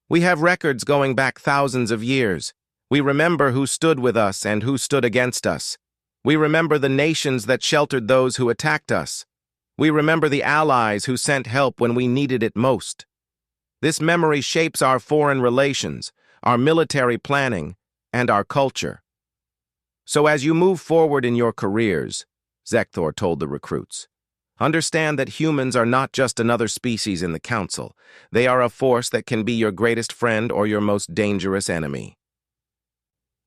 We have records going back thousands of years. We remember who stood with us and who stood against us. We remember the nations that sheltered those who attacked us. We remember the allies who sent help when we needed it most. This memory shapes our foreign relations, our military planning, and our culture. So as you move forward in your careers, Zekthor told the recruits, understand that humans are not just another species in the Council. They are a force that can be your greatest friend or your most dangerous enemy.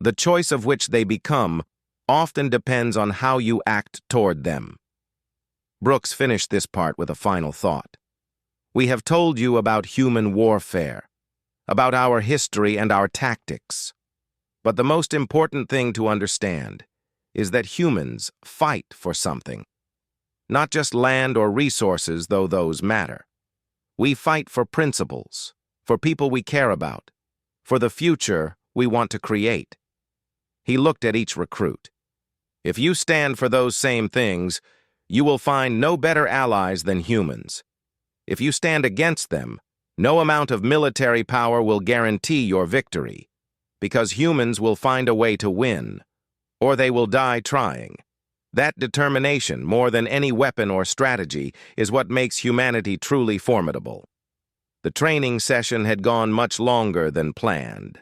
The choice of which they become often depends on how you act toward them. Brooks finished this part with a final thought. We have told you about human warfare, about our history and our tactics. But the most important thing to understand is that humans fight for something. Not just land or resources, though those matter. We fight for principles, for people we care about, for the future we want to create. He looked at each recruit. If you stand for those same things, you will find no better allies than humans. If you stand against them, no amount of military power will guarantee your victory, because humans will find a way to win, or they will die trying. That determination, more than any weapon or strategy, is what makes humanity truly formidable. The training session had gone much longer than planned.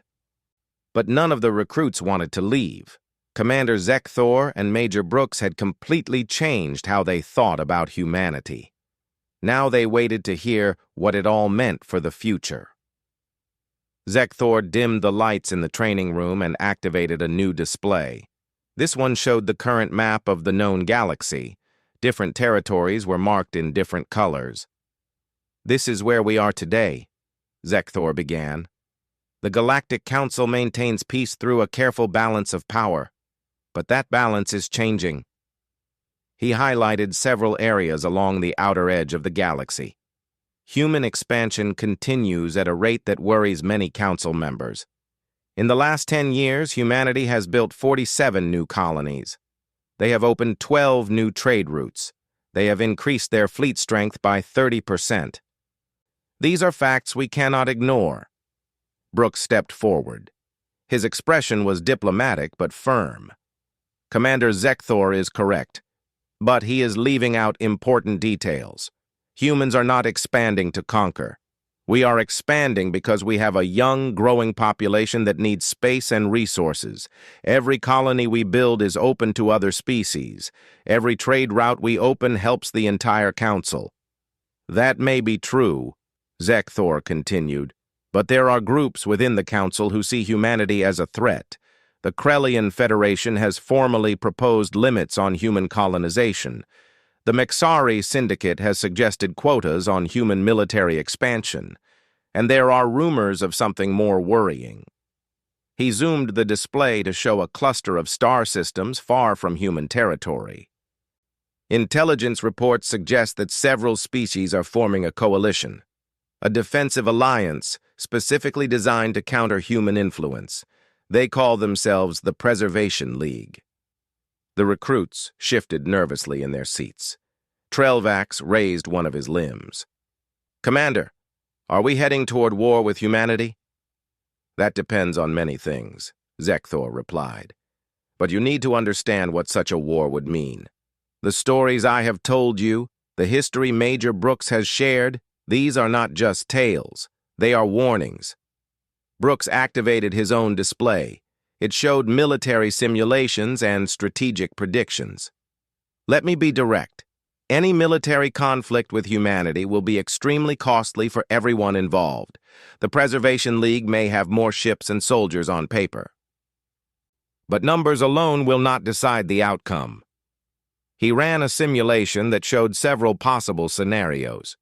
But none of the recruits wanted to leave. Commander Zekthor and Major Brooks had completely changed how they thought about humanity. Now they waited to hear what it all meant for the future. Zekthor dimmed the lights in the training room and activated a new display. This one showed the current map of the known galaxy. Different territories were marked in different colors. This is where we are today, Zekthor began. The Galactic Council maintains peace through a careful balance of power, but that balance is changing. He highlighted several areas along the outer edge of the galaxy. Human expansion continues at a rate that worries many council members. In the last 10 years, humanity has built 47 new colonies. They have opened 12 new trade routes. They have increased their fleet strength by 30%. These are facts we cannot ignore. Brooks stepped forward. His expression was diplomatic but firm. Commander Zekthor is correct, but he is leaving out important details. Humans are not expanding to conquer. We are expanding because we have a young, growing population that needs space and resources. Every colony we build is open to other species. Every trade route we open helps the entire council. That may be true, Zekthor continued, but there are groups within the council who see humanity as a threat. The Krellian Federation has formally proposed limits on human colonization. The Mexari Syndicate has suggested quotas on human military expansion, and there are rumors of something more worrying. He zoomed the display to show a cluster of star systems far from human territory. Intelligence reports suggest that several species are forming a coalition, a defensive alliance specifically designed to counter human influence. They call themselves the Preservation League. The recruits shifted nervously in their seats. Trelvax raised one of his limbs. "Commander, are we heading toward war with humanity?" "That depends on many things," Zekthor replied. "But you need to understand what such a war would mean. The stories I have told you, the history Major Brooks has shared, these are not just tales. They are warnings." Brooks activated his own display. It showed military simulations and strategic predictions. "Let me be direct. Any military conflict with humanity will be extremely costly for everyone involved. The Preservation League may have more ships and soldiers on paper, but numbers alone will not decide the outcome." He ran a simulation that showed several possible scenarios.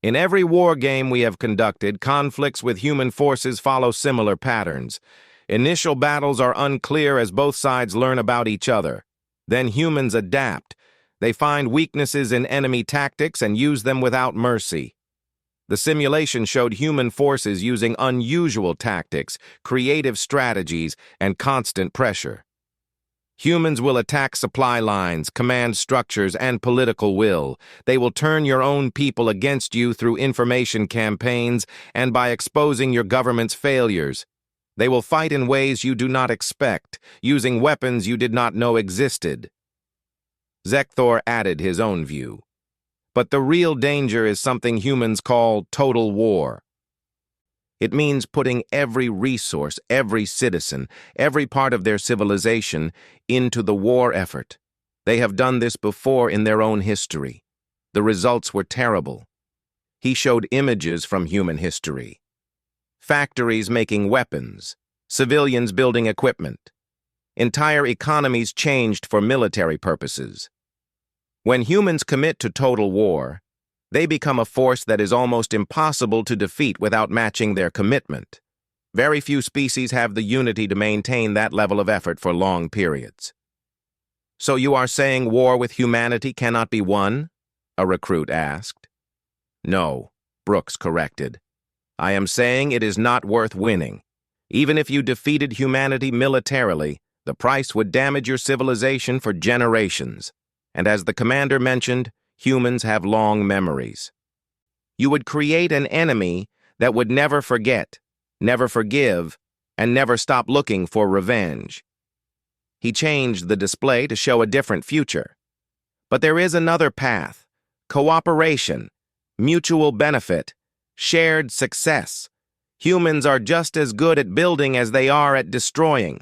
"In every war game we have conducted, conflicts with human forces follow similar patterns. Initial battles are unclear as both sides learn about each other. Then humans adapt. They find weaknesses in enemy tactics and use them without mercy." The simulation showed human forces using unusual tactics, creative strategies, and constant pressure. Humans will attack supply lines, command structures, and political will. They will turn your own people against you through information campaigns and by exposing your government's failures. They will fight in ways you do not expect, using weapons you did not know existed. Zekthor added his own view. "But the real danger is something humans call total war. It means putting every resource, every citizen, every part of their civilization into the war effort. They have done this before in their own history. The results were terrible." He showed images from human history. Factories making weapons, civilians building equipment. Entire economies changed for military purposes. When humans commit to total war, they become a force that is almost impossible to defeat without matching their commitment. Very few species have the unity to maintain that level of effort for long periods. "So you are saying war with humanity cannot be won?" a recruit asked. "No," Brooks corrected. "I am saying it is not worth winning. Even if you defeated humanity militarily, the price would damage your civilization for generations. And as the commander mentioned, humans have long memories. You would create an enemy that would never forget, never forgive, and never stop looking for revenge." He changed the display to show a different future. "But there is another path: cooperation, mutual benefit, shared success. Humans are just as good at building as they are at destroying.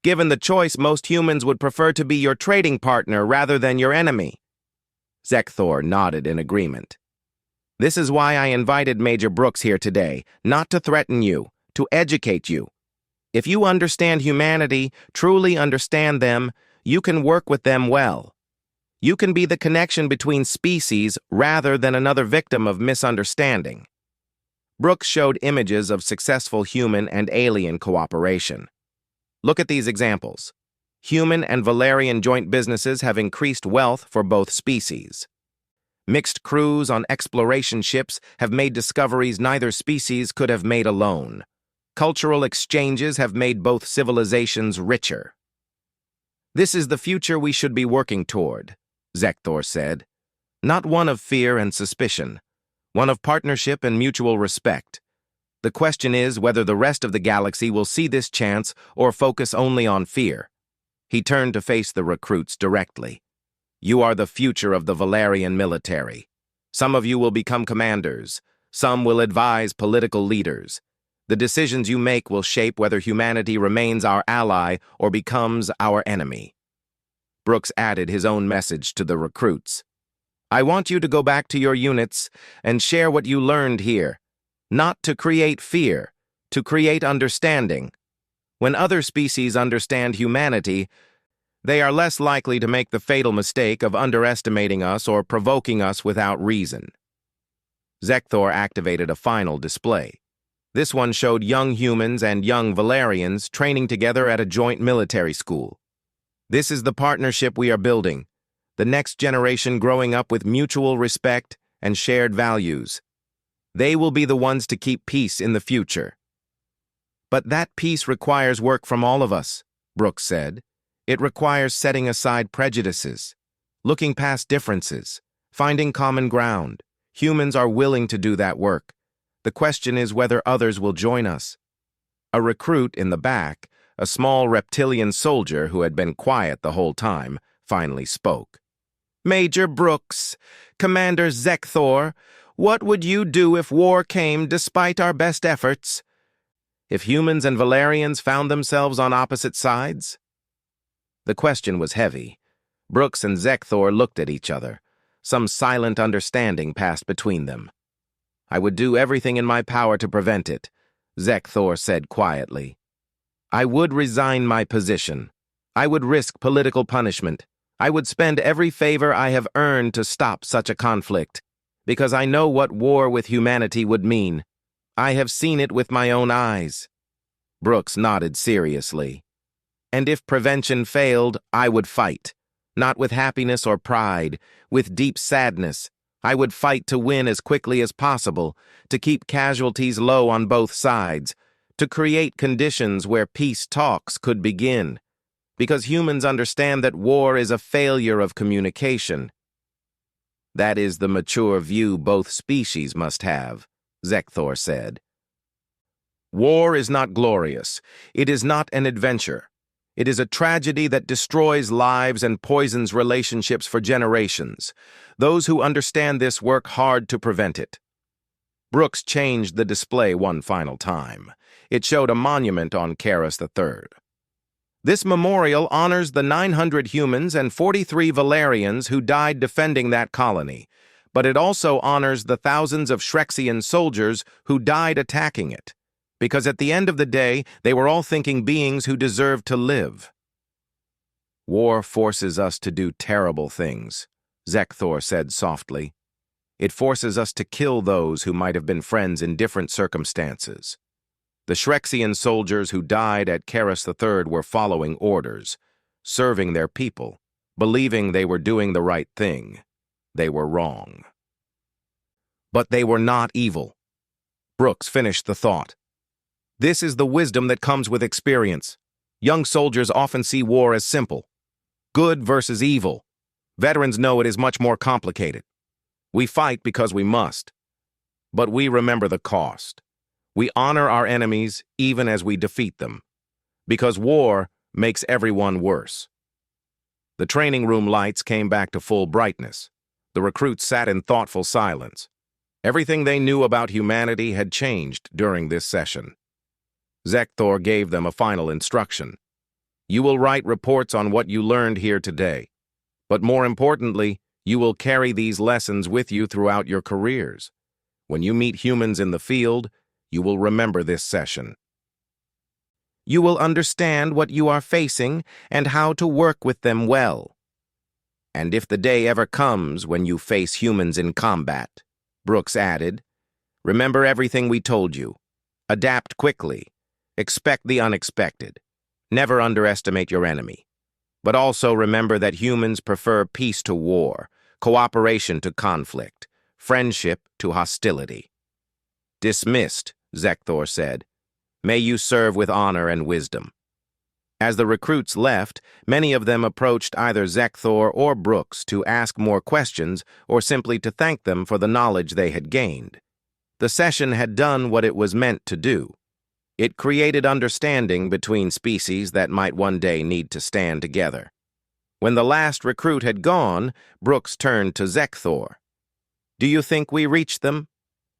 Given the choice, most humans would prefer to be your trading partner rather than your enemy." Zekthor nodded in agreement. "This is why I invited Major Brooks here today, not to threaten you, to educate you. If you understand humanity, truly understand them, you can work with them well. You can be the connection between species rather than another victim of misunderstanding." Brooks showed images of successful human and alien cooperation. Look at these examples. Human and Valerian joint businesses have increased wealth for both species. Mixed crews on exploration ships have made discoveries neither species could have made alone. Cultural exchanges have made both civilizations richer. "This is the future we should be working toward," Zekthor said. "Not one of fear and suspicion, one of partnership and mutual respect. The question is whether the rest of the galaxy will see this chance or focus only on fear." He turned to face the recruits directly. "You are the future of the Valerian military. Some of you will become commanders. Some will advise political leaders. The decisions you make will shape whether humanity remains our ally or becomes our enemy." Brooks added his own message to the recruits. "I want you to go back to your units and share what you learned here. Not to create fear, to create understanding. When other species understand humanity, they are less likely to make the fatal mistake of underestimating us or provoking us without reason." Zekthor activated a final display. This one showed young humans and young Valerians training together at a joint military school. "This is the partnership we are building, the next generation growing up with mutual respect and shared values. They will be the ones to keep peace in the future." "But that peace requires work from all of us," Brooks said. "It requires setting aside prejudices, looking past differences, finding common ground. Humans are willing to do that work. The question is whether others will join us. A recruit in the back, a small reptilian soldier who had been quiet the whole time, finally spoke. Major Brooks, Commander Zekthor, what would you do if war came despite our best efforts? If humans and Valerians found themselves on opposite sides? The question was heavy. Brooks and Zekthor looked at each other. Some silent understanding passed between them. I would do everything in my power to prevent it, Zekthor said quietly. I would resign my position. I would risk political punishment. I would spend every favor I have earned to stop such a conflict, because I know what war with humanity would mean. I have seen it with my own eyes. Brooks nodded seriously. And if prevention failed, I would fight. Not with happiness or pride, with deep sadness. I would fight to win as quickly as possible, to keep casualties low on both sides, to create conditions where peace talks could begin. Because humans understand that war is a failure of communication. That is the mature view both species must have, Zekthor said. War is not glorious. It is not an adventure. It is a tragedy that destroys lives and poisons relationships for generations. Those who understand this work hard to prevent it. Brooks changed the display one final time. It showed a monument on Karis III. This memorial honors the 900 humans and 43 Valerians who died defending that colony, but it also honors the thousands of Shrexian soldiers who died attacking it, because at the end of the day, they were all thinking beings who deserved to live. War forces us to do terrible things, Zekthor said softly. It forces us to kill those who might have been friends in different circumstances. The Shrexian soldiers who died at Karis III were following orders, serving their people, believing they were doing the right thing. They were wrong. But they were not evil. Brooks finished the thought. This is the wisdom that comes with experience. Young soldiers often see war as simple. Good versus evil. Veterans know it is much more complicated. We fight because we must. But we remember the cost. We honor our enemies even as we defeat them. Because war makes everyone worse. The training room lights came back to full brightness. The recruits sat in thoughtful silence. Everything they knew about humanity had changed during this session. Zekthor gave them a final instruction. You will write reports on what you learned here today. But more importantly, you will carry these lessons with you throughout your careers. When you meet humans in the field, you will remember this session. You will understand what you are facing and how to work with them well. And if the day ever comes when you face humans in combat, Brooks added, remember everything we told you. Adapt quickly. Expect the unexpected. Never underestimate your enemy. But also remember that humans prefer peace to war, cooperation to conflict, friendship to hostility. Dismissed, Zekthor said. May you serve with honor and wisdom. As the recruits left, many of them approached either Zekthor or Brooks to ask more questions or simply to thank them for the knowledge they had gained. The session had done what it was meant to do. It created understanding between species that might one day need to stand together. When the last recruit had gone, Brooks turned to Zekthor. Do you think we reached them?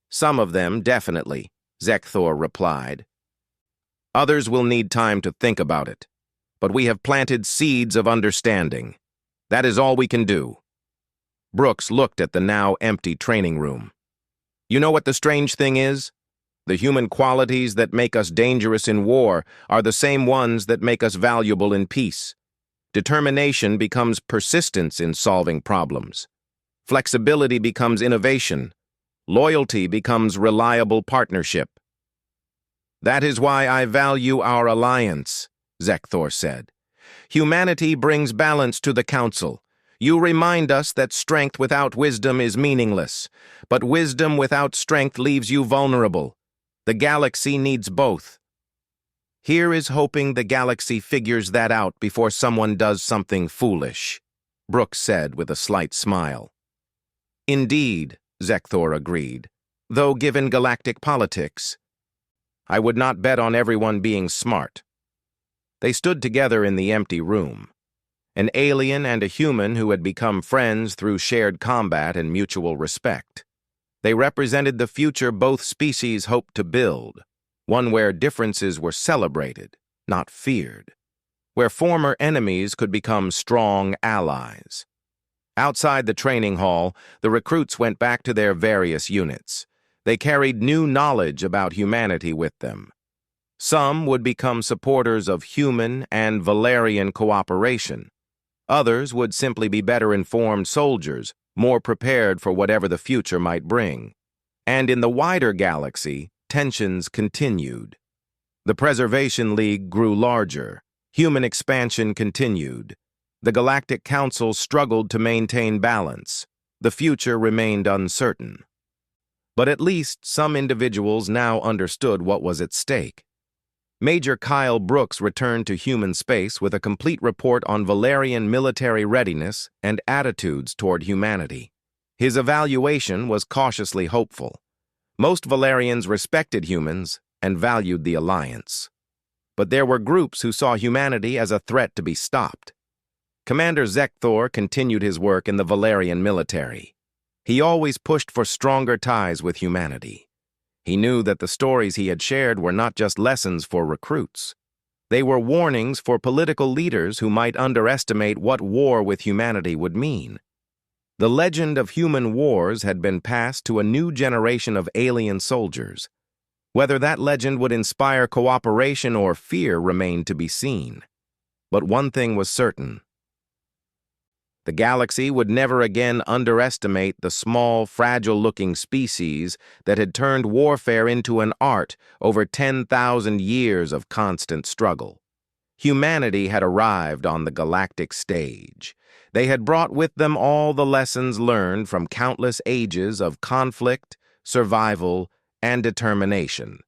Some of them, definitely, Zekthor replied. Others will need time to think about it. But we have planted seeds of understanding. That is all we can do. Brooks looked at the now empty training room. You know what the strange thing is? The human qualities that make us dangerous in war are the same ones that make us valuable in peace. Determination becomes persistence in solving problems. Flexibility becomes innovation. Loyalty becomes reliable partnership. That is why I value our alliance, Zekthor said. Humanity brings balance to the Council. You remind us that strength without wisdom is meaningless, but wisdom without strength leaves you vulnerable. The galaxy needs both. Here is hoping the galaxy figures that out before someone does something foolish, Brooks said with a slight smile. Indeed, Zekthor agreed, though given galactic politics, I would not bet on everyone being smart. They stood together in the empty room. An alien and a human who had become friends through shared combat and mutual respect. They represented the future both species hoped to build, one where differences were celebrated, not feared, where former enemies could become strong allies. Outside the training hall, the recruits went back to their various units. They carried new knowledge about humanity with them. Some would become supporters of human and Valerian cooperation. Others would simply be better informed soldiers, more prepared for whatever the future might bring. And in the wider galaxy, tensions continued. The Preservation League grew larger. Human expansion continued. The Galactic Council struggled to maintain balance. The future remained uncertain. But at least some individuals now understood what was at stake. Major Kyle Brooks returned to human space with a complete report on Valerian military readiness and attitudes toward humanity. His evaluation was cautiously hopeful. Most Valerians respected humans and valued the alliance. But there were groups who saw humanity as a threat to be stopped. Commander Zekthor continued his work in the Valerian military. He always pushed for stronger ties with humanity. He knew that the stories he had shared were not just lessons for recruits. They were warnings for political leaders who might underestimate what war with humanity would mean. The legend of human wars had been passed to a new generation of alien soldiers. Whether that legend would inspire cooperation or fear remained to be seen. But one thing was certain. The galaxy would never again underestimate the small, fragile-looking species that had turned warfare into an art over 10,000 years of constant struggle. Humanity had arrived on the galactic stage. They had brought with them all the lessons learned from countless ages of conflict, survival, and determination.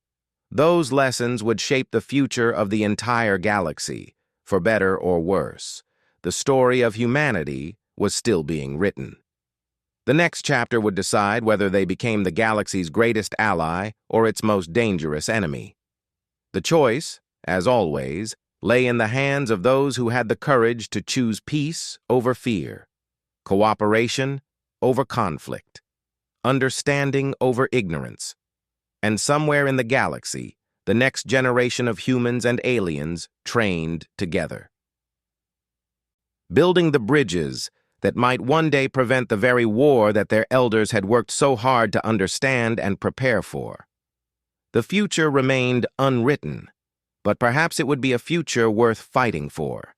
Those lessons would shape the future of the entire galaxy, for better or worse. The story of humanity was still being written. The next chapter would decide whether they became the galaxy's greatest ally or its most dangerous enemy. The choice, as always, lay in the hands of those who had the courage to choose peace over fear, cooperation over conflict, understanding over ignorance. And somewhere in the galaxy, the next generation of humans and aliens trained together. Building the bridges that might one day prevent the very war that their elders had worked so hard to understand and prepare for. The future remained unwritten, but perhaps it would be a future worth fighting for.